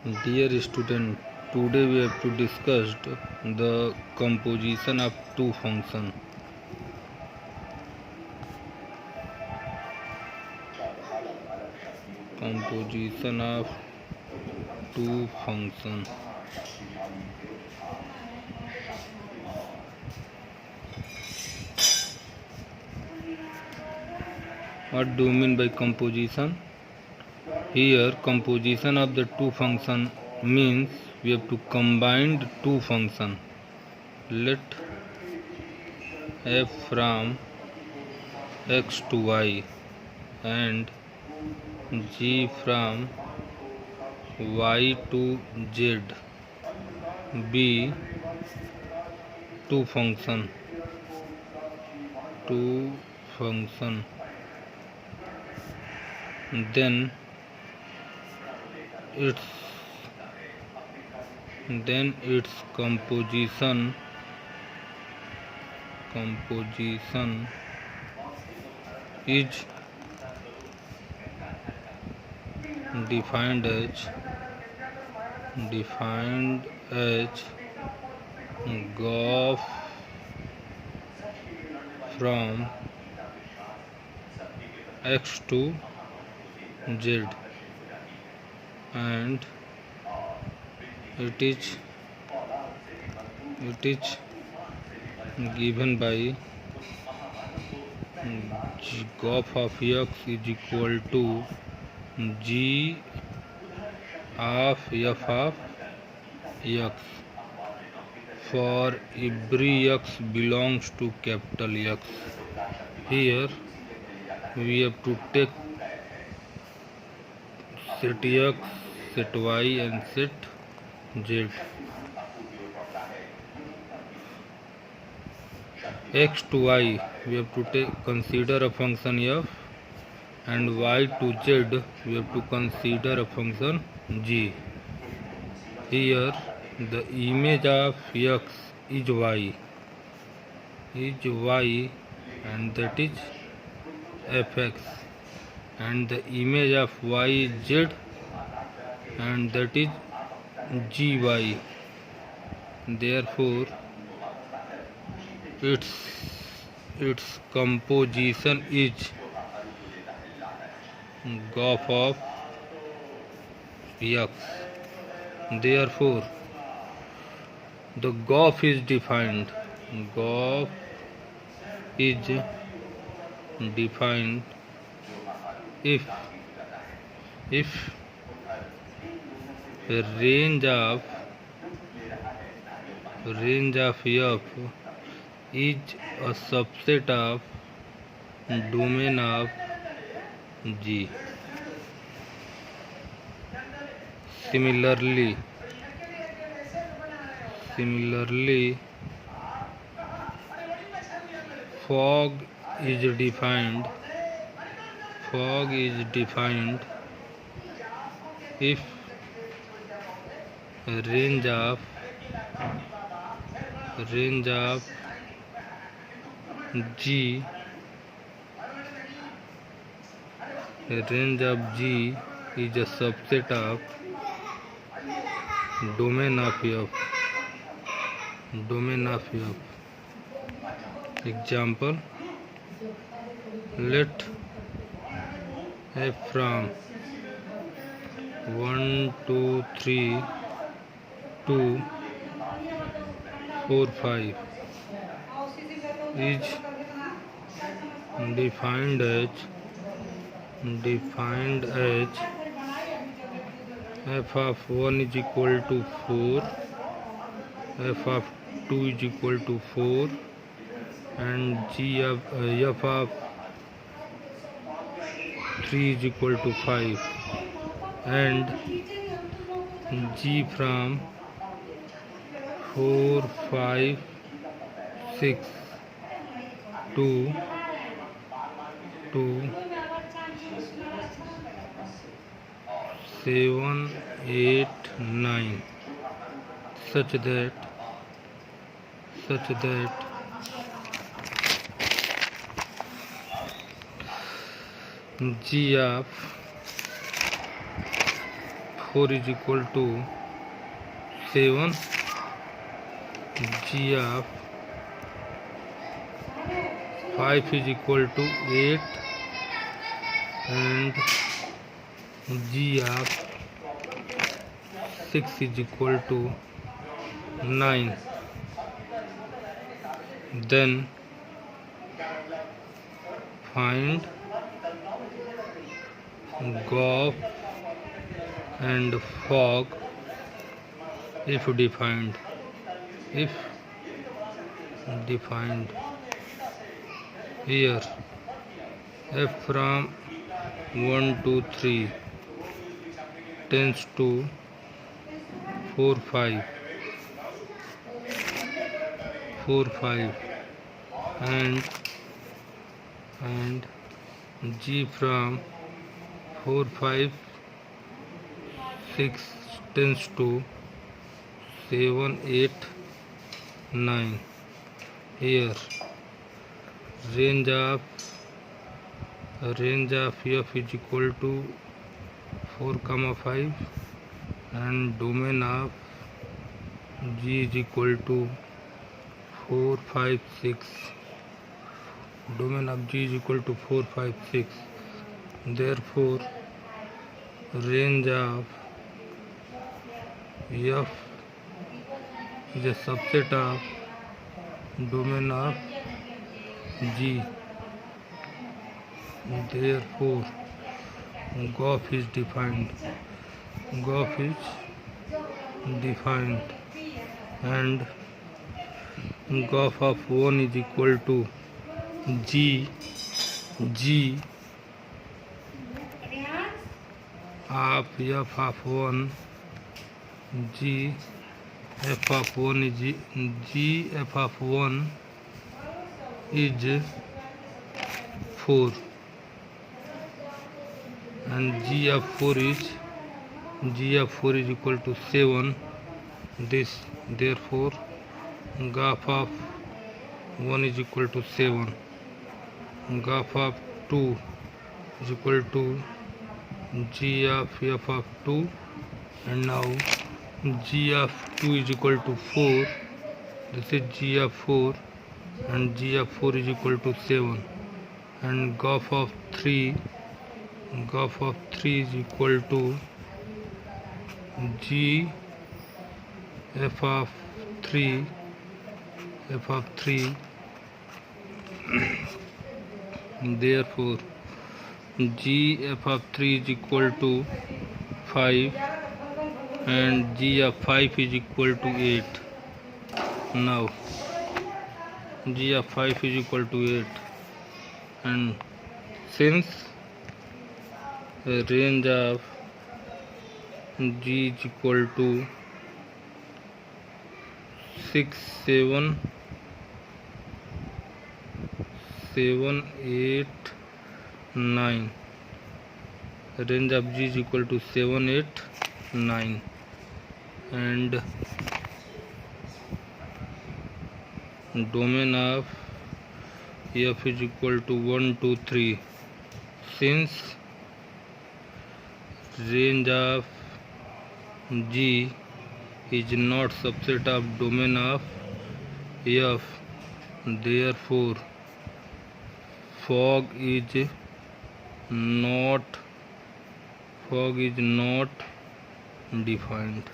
Dear student, today we have to discuss the composition of two functions. Composition of two functions. What do you mean by composition? Here, composition of the two functions means we have to combine the two functions. Let f from x to y and g from y to z be two function. Then its composition is defined as graph from x to z, and it is given by graph of x is equal to g of f of x for every x belongs to capital X. Here we have to take set x, set y and set z. X to y we have to consider a function f, and y to z we have to consider a function g. Here the image of x is y, and that is fx, and the image of y is z, and that is gy. Therefore its composition is graph of x. Therefore the graph is defined if range of f is a subset of domain of G. Similarly, fog is defined if range of G is a subset of domain of f. Example, let f from 1 2 3 to 4 5 is defined as f of 1 is equal to 4, f of 2 is equal to 4, and g of f of 3 is equal to 5, and g from 4 5 6 to 7 8 9 such that g of 4 is equal to 7, g of 5 is equal to 8, and g of 6 is equal to 9. Then find Goff and fog if defined. Here f from 1 to 3 tends to 4 5 and g from 4 5 6 tends to 7 8 9. Here range of f is equal to 4 5 and domain of g is equal to 4 5 6. Domain of g is equal to 4 5 6. Therefore range of f is a subset of domain of g. Therefore Goff is defined. And Goff of 1 is equal to g of f of 1. G f of 1 is g f of 1 is 4, and g of 4 is equal to 7. Therefore Goff of 1 is equal to 7. Goff of 2 is equal to g of f of 2, and now g of 2 is equal to 4. This is g of 4, and g of 4 is equal to 7. And Goff of 3 is equal to g f of 3. Therefore g f of 3 is equal to 5, and g of 5 is equal to 8. Now g of 5 is equal to 8, and since the range of g is equal to 6 7 8 9, range of g is equal to 7 8 9, and domain of f is equal to 1 2 3. Since range of g is not subset of domain of f, therefore fog is not defined.